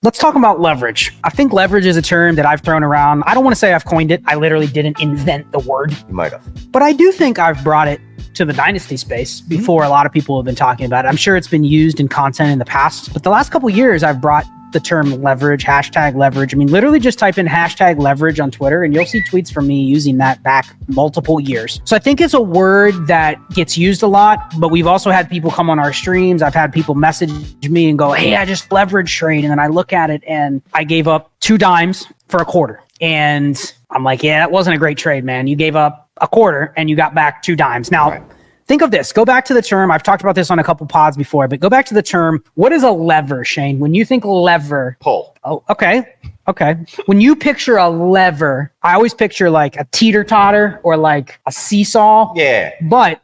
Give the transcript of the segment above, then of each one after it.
Let's talk about leverage. I think leverage is a term that I've thrown around. I don't want to say I've coined it. I literally didn't invent the word. You might have. But I do think I've brought it to the Dynasty space before. A lot of people have been talking about it. I'm sure it's been used in content in the past, but the last couple of years I've brought the term leverage, hashtag leverage. I mean, literally just type in hashtag leverage on Twitter and you'll see tweets from me using that back multiple years. So I think it's a word that gets used a lot, but we've also had people come on our streams. I've had people message me and go, hey, I just leverage trade. And then I look at it and I gave up 2 dimes for a quarter. And I'm like, yeah, that wasn't a great trade, man. You gave up a quarter and you got back 2 dimes. Now, right. Think of this. Go back to the term. I've talked about this on a couple pods before, but go back to the term. What is a lever, Shane? When you think lever. Pull. Oh, okay. Okay. When you picture a lever, I always picture like a teeter-totter or like a seesaw. Yeah. But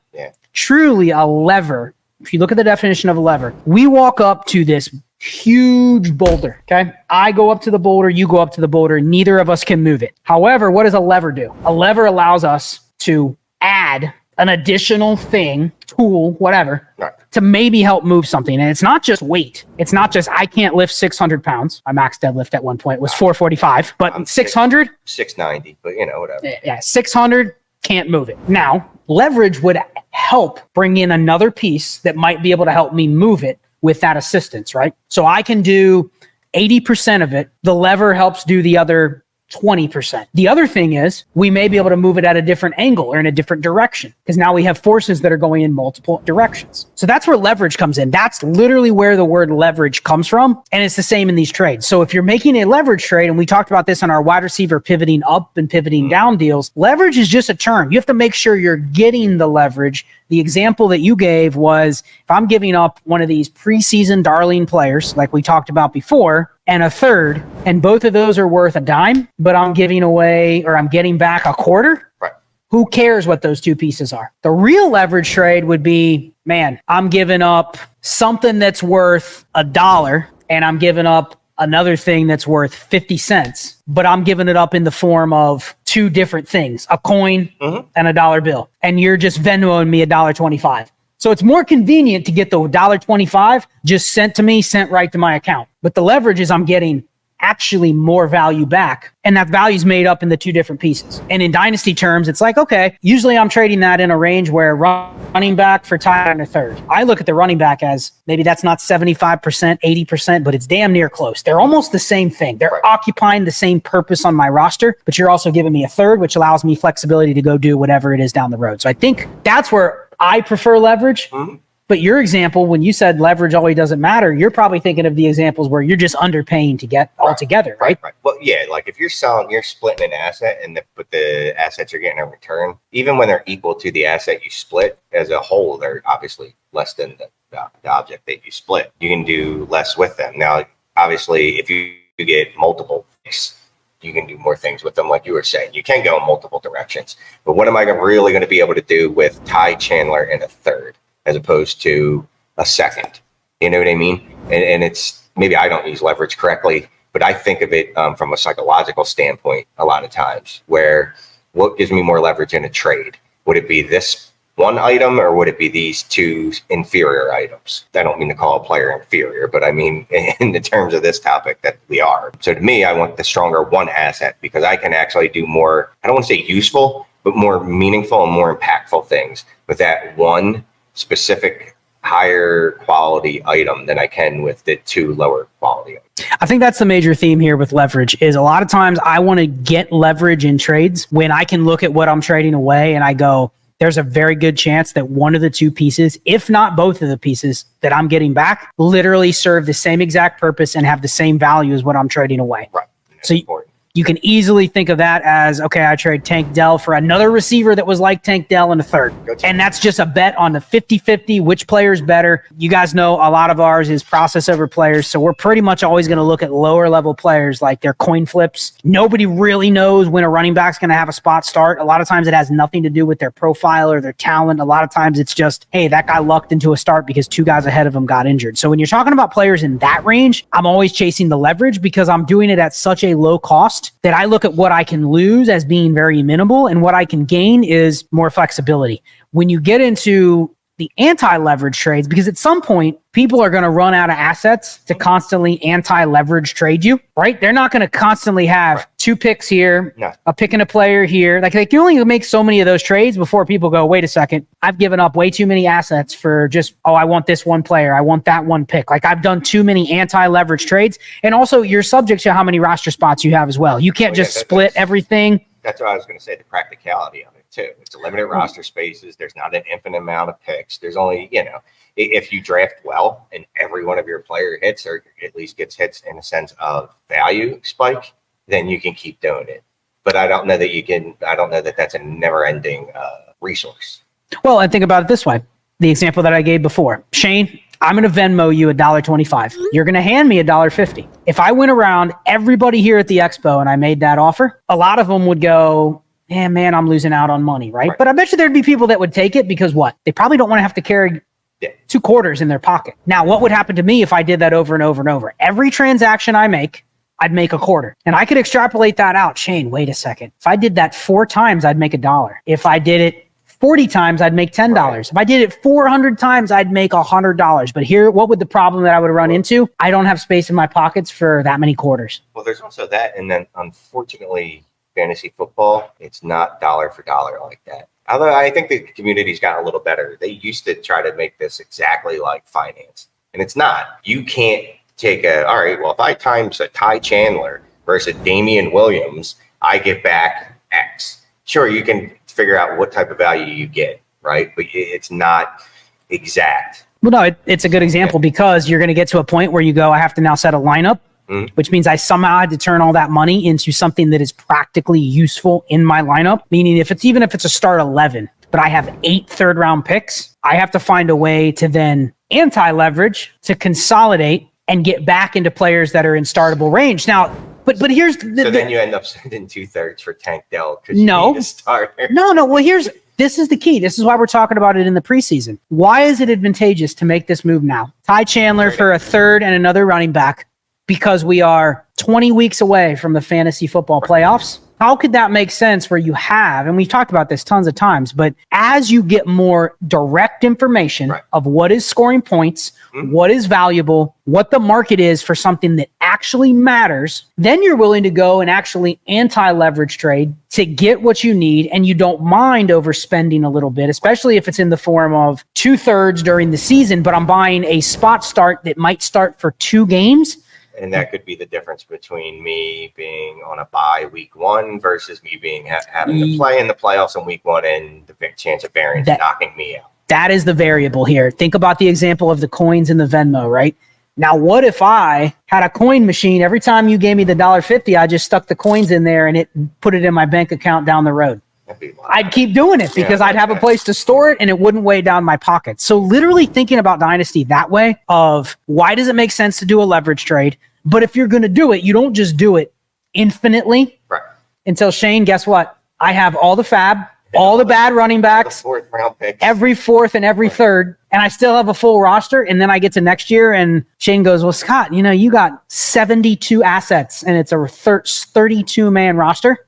truly a lever, if you look at the definition of a lever, we walk up to this huge boulder, okay? I go up to the boulder, you go up to the boulder, neither of us can move it. However, what does a lever do? A lever allows us to add an additional thing, tool, whatever, right, to maybe help move something. And it's not just weight. It's not just, I can't lift 600 pounds. My max deadlift at one point was 445, but 600? 690, but whatever. Yeah, 600, can't move it. Now, leverage would help bring in another piece that might be able to help me move it with that assistance, right? So I can do 80% of it. The lever helps do the other 20%. The other thing is we may be able to move it at a different angle or in a different direction because now we have forces that are going in multiple directions. So that's where leverage comes in. That's literally where the word leverage comes from. And it's the same in these trades. So if you're making a leverage trade, and we talked about this on our wide receiver pivoting up and pivoting down deals, leverage is just a term. You have to make sure you're getting the leverage. The example that you gave was if I'm giving up one of these preseason darling players, like we talked about before, and a third, and both of those are worth a dime, but I'm giving away or I'm getting back a quarter. Right. Who cares what those 2 pieces are? The real leverage trade would be, man, I'm giving up something that's worth $1 and I'm giving up another thing that's worth 50 cents, but I'm giving it up in the form of 2 different things, a coin and a dollar bill. And you're just Venmoing me $1.25. So it's more convenient to get the $1.25 just sent to me, sent right to my account. But the leverage is I'm getting actually more value back. And that value is made up in the 2 different pieces. And in Dynasty terms, it's like, okay, usually I'm trading that in a range where running back for tight and a third. I look at the running back as maybe that's not 75%, 80%, but it's damn near close. They're almost the same thing. They're occupying the same purpose on my roster, but you're also giving me a third, which allows me flexibility to go do whatever it is down the road. So I think that's where I prefer leverage. But your example, when you said leverage always doesn't matter, you're probably thinking of the examples where you're just underpaying to get altogether, right? Right. Well, yeah, like if you're selling, you're splitting an asset but the assets you're getting in return, even when they're equal to the asset you split as a whole, they're obviously less than the object that you split. You can do less with them. Now, obviously, if you get multiple, you can do more things with them, like you were saying. You can go in multiple directions. But what am I really going to be able to do with Ty Chandler and a third as opposed to a second? You know what I mean? And it's, maybe I don't use leverage correctly, but I think of it from a psychological standpoint a lot of times, where what gives me more leverage in a trade? Would it be this one item or would it be these 2 inferior items? I don't mean to call a player inferior, but I mean in the terms of this topic that we are. So to me, I want the stronger one asset because I can actually do more, I don't want to say useful, but more meaningful and more impactful things with that one specific higher quality item than I can with the 2 lower quality items. I think that's the major theme here with leverage is a lot of times I want to get leverage in trades when I can look at what I'm trading away and I go, there's a very good chance that one of the 2 pieces, if not both of the pieces that I'm getting back, literally serve the same exact purpose and have the same value as what I'm trading away. Right. So you can easily think of that as, okay, I trade Tank Dell for another receiver that was like Tank Dell in a third. And that's just a bet on the 50-50, which player is better. You guys know a lot of ours is process over players. So we're pretty much always going to look at lower level players like their coin flips. Nobody really knows when a running back's going to have a spot start. A lot of times it has nothing to do with their profile or their talent. A lot of times it's just, hey, that guy lucked into a start because 2 guys ahead of him got injured. So when you're talking about players in that range, I'm always chasing the leverage because I'm doing it at such a low cost that I look at what I can lose as being very minimal and what I can gain is more flexibility. When you get into the anti-leverage trades, because at some point people are going to run out of assets to constantly anti-leverage trade you, right? They're not going to constantly have 2 picks here, a pick and a player here. Like they can only make so many of those trades before people go, wait a second, I've given up way too many assets for just, I want this one player. I want that one pick. Like I've done too many anti-leverage trades. And also you're subject to how many roster spots you have as well. You can't just split everything. That's what I was going to say, the practicality of it too. It's a limited roster spaces. There's not an infinite amount of picks. There's only, if you draft well and every one of your player hits or at least gets hits in a sense of value spike, then you can keep doing it. But I don't know that that's a never ending resource. Well, and think about it this way. The example that I gave before, Shane, I'm going to Venmo you $1.25. You're going to hand me $1.50. If I went around everybody here at the expo and I made that offer, a lot of them would go, man, I'm losing out on money, right? But I bet you there'd be people that would take it because what? They probably don't want to have to carry 2 quarters in their pocket. Now, what would happen to me if I did that over and over and over? Every transaction I make, I'd make a quarter. And I could extrapolate that out. Shane, wait a second. If I did that 4 times, I'd make $1. If I did it 40 times, I'd make $10. Right. If I did it 400 times, I'd make $100. But here, what would the problem that I would run into? I don't have space in my pockets for that many quarters. Well, there's also that. And then unfortunately, fantasy football, it's not dollar for dollar like that. Although I think the community's gotten a little better. They used to try to make this exactly like finance. And it's not. You can't take if I times a Ty Chandler versus Damian Williams, I get back X. Sure, you can figure out what type of value you get, right? But it's not exact. Well, no, it's a good example because you're going to get to a point where you go, I have to now set a lineup, which means I somehow had to turn all that money into something that is practically useful in my lineup. Meaning if it's a start 11, but I have 8 third-round picks, I have to find a way to then anti-leverage, to consolidate, and get back into players that are in startable range. Now, But here's then you end up sending 2/3 for Tank Dell because you need a starter. No. Well, this is the key. This is why we're talking about it in the preseason. Why is it advantageous to make this move now? Ty Chandler for a third and another running back because we are 20 weeks away from the fantasy football playoffs. How could that make sense where you have, and we've talked about this tons of times, but as you get more direct information of what is scoring points, what is valuable, what the market is for something that actually matters, then you're willing to go and actually anti-leverage trade to get what you need, and you don't mind overspending a little bit, especially if it's in the form of 2/3 during the season, but I'm buying a spot start that might start for 2 games. And that could be the difference between me being on a bye week 1 versus me being having to play in the playoffs in week 1 and the chance of variance knocking me out. That is the variable here. Think about the example of the coins in the Venmo, right? Now, what if I had a coin machine? Every time you gave me the $1.50, I just stuck the coins in there and it put it in my bank account down the road. I'd keep doing it because I'd have a place to store it and it wouldn't weigh down my pocket. So literally thinking about Dynasty that way of why does it make sense to do a leverage trade? But if you're going to do it, you don't just do it infinitely. Right. Until Shane, guess what? I have all the fab, all the bad running backs, 4th round picks, every 4th and every 3rd, and I still have a full roster. And then I get to next year and Shane goes, well, Scott, you got 72 assets and it's a 32-man roster.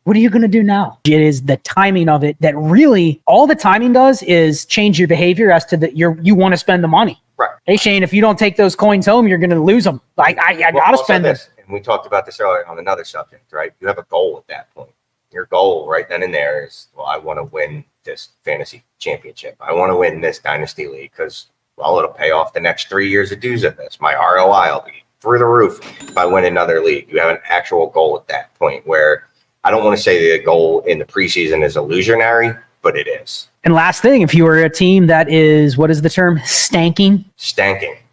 What are you going to do now? It is the timing of it that really all the timing does is change your behavior as to you want to spend the money. Right. Hey, Shane, if you don't take those coins home, you're going to lose them. I got to spend them. And we talked about this earlier on another subject, right? You have a goal at that point. Your goal right then and there is, well, I want to win this fantasy championship. I want to win this dynasty league because, well, it'll pay off the next 3 years of dues of this. My ROI will be through the roof if I win another league. You have an actual goal at that point where I don't want to say the goal in the preseason is illusionary, but it is. And last thing, if you were a team that is, what is the term? Stanking.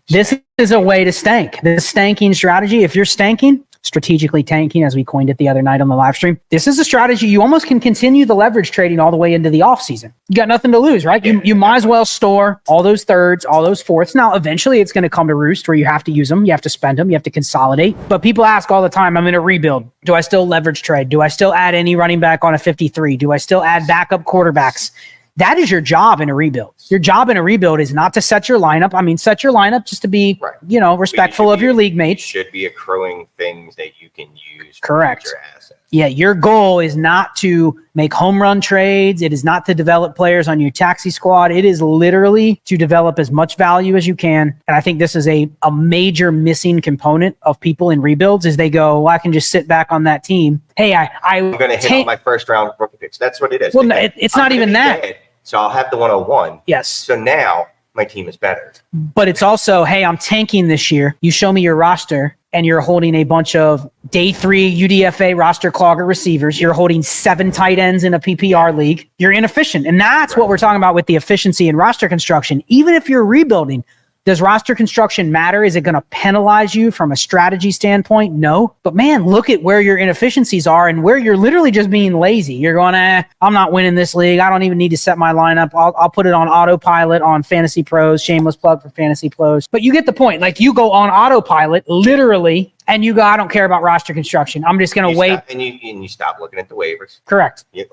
This is a way to stank. The stanking strategy, if you're stanking, strategically tanking, as we coined it the other night on the live stream, this is a strategy you almost can continue the leverage trading all the way into the off season. You got nothing to lose, right? You might as well store all those 3rds, all those 4ths. Now, eventually it's going to come to roost where you have to use them. You have to spend them. You have to consolidate. But people ask all the time, I'm in a rebuild. Do I still leverage trade? Do I still add any running back on a 53? Do I still add backup quarterbacks? That is your job in a rebuild. Your job in a rebuild is not to set your lineup. I mean, set your lineup just to be, respectful of your league mates. You should be accruing things that you can use. Correct. For your assets. Yeah, your goal is not to make home run trades. It is not to develop players on your taxi squad. It is literally to develop as much value as you can. And I think this is a major missing component of people in rebuilds is they go, well, I can just sit back on that team. Hey, I'm going to hit on my first round rookie picks. That's what it is. Well, no, it's not even that. Dead, so I'll have the 101. Yes. So now my team is better. But it's also, hey, I'm tanking this year. You show me your roster and you're holding a bunch of day 3 UDFA roster clogger receivers. You're holding 7 tight ends in a PPR league. You're inefficient. And that's what we're talking about with the efficiency in roster construction. Even if you're rebuilding, does roster construction matter? Is it going to penalize you from a strategy standpoint? No. But man, look at where your inefficiencies are and where you're literally just being lazy. You're going, I'm not winning this league. I don't even need to set my lineup. I'll put it on autopilot on Fantasy Pros. Shameless plug for Fantasy Pros. But you get the point. Like you go on autopilot, literally, and you go, I don't care about roster construction. I'm just going to wait. And you stop looking at the waivers. Correct. You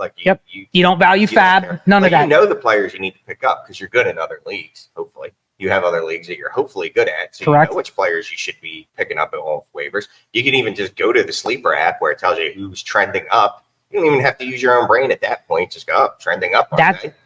don't value fab. None of that. You know the players you need to pick up because you're good in other leagues, hopefully. You have other leagues that you're hopefully good at. So Correct. You know which players you should be picking up at all waivers. You can even just go to the Sleeper app where it tells you who's trending up. You don't even have to use your own brain at that point. Just go up, trending up.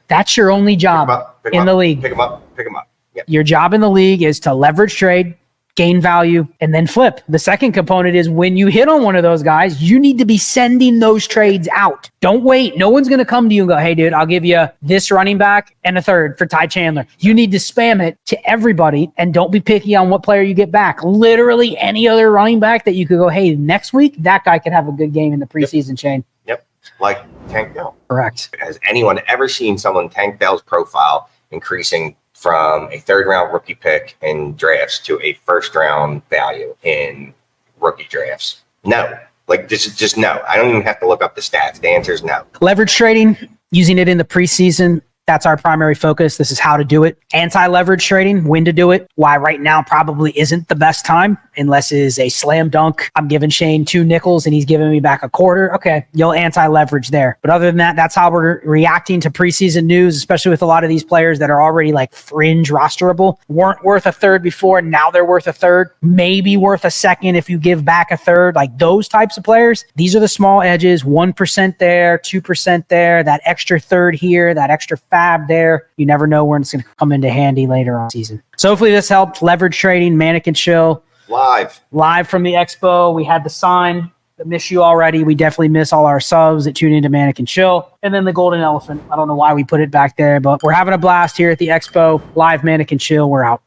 That's your only job in the league. Pick them up. Yep. Your job in the league is to leverage trade, gain value, and then flip. The second component is when you hit on one of those guys, you need to be sending those trades out. Don't wait. No one's going to come to you and go, hey, dude, I'll give you this running back and a third for Ty Chandler. You need to spam it to everybody and don't be picky on what player you get back. Literally any other running back that you could go, hey, next week, that guy could have a good game in the preseason chain. Yep. Like Tank Dell. Correct. Has anyone ever seen someone Tank Dell's profile increasing from a 3rd round rookie pick in drafts to a 1st round value in rookie drafts? No. Like this is just no. I don't even have to look up the stats. The answer is no. Leverage trading, using it in the preseason. That's our primary focus. This is how to do it. Anti-leverage trading, when to do it. Why right now probably isn't the best time unless it is a slam dunk. I'm giving Shane 2 nickels and he's giving me back a quarter. Okay, you'll anti-leverage there. But other than that, that's how we're reacting to preseason news, especially with a lot of these players that are already like fringe rosterable. Weren't worth a third before, now they're worth a third. Maybe worth a second if you give back a third. Like those types of players, these are the small edges, 1% there, 2% there, that extra third here, that extra fab there. You never know when it's going to come into handy later on season. So hopefully this helped. Leverage trading, Mannequin Chill. Live from the expo. We had the sign. I miss you already. We definitely miss all our subs that tune into Mannequin Chill. And then the Golden Elephant. I don't know why we put it back there, but we're having a blast here at the expo. Live Mannequin Chill. We're out.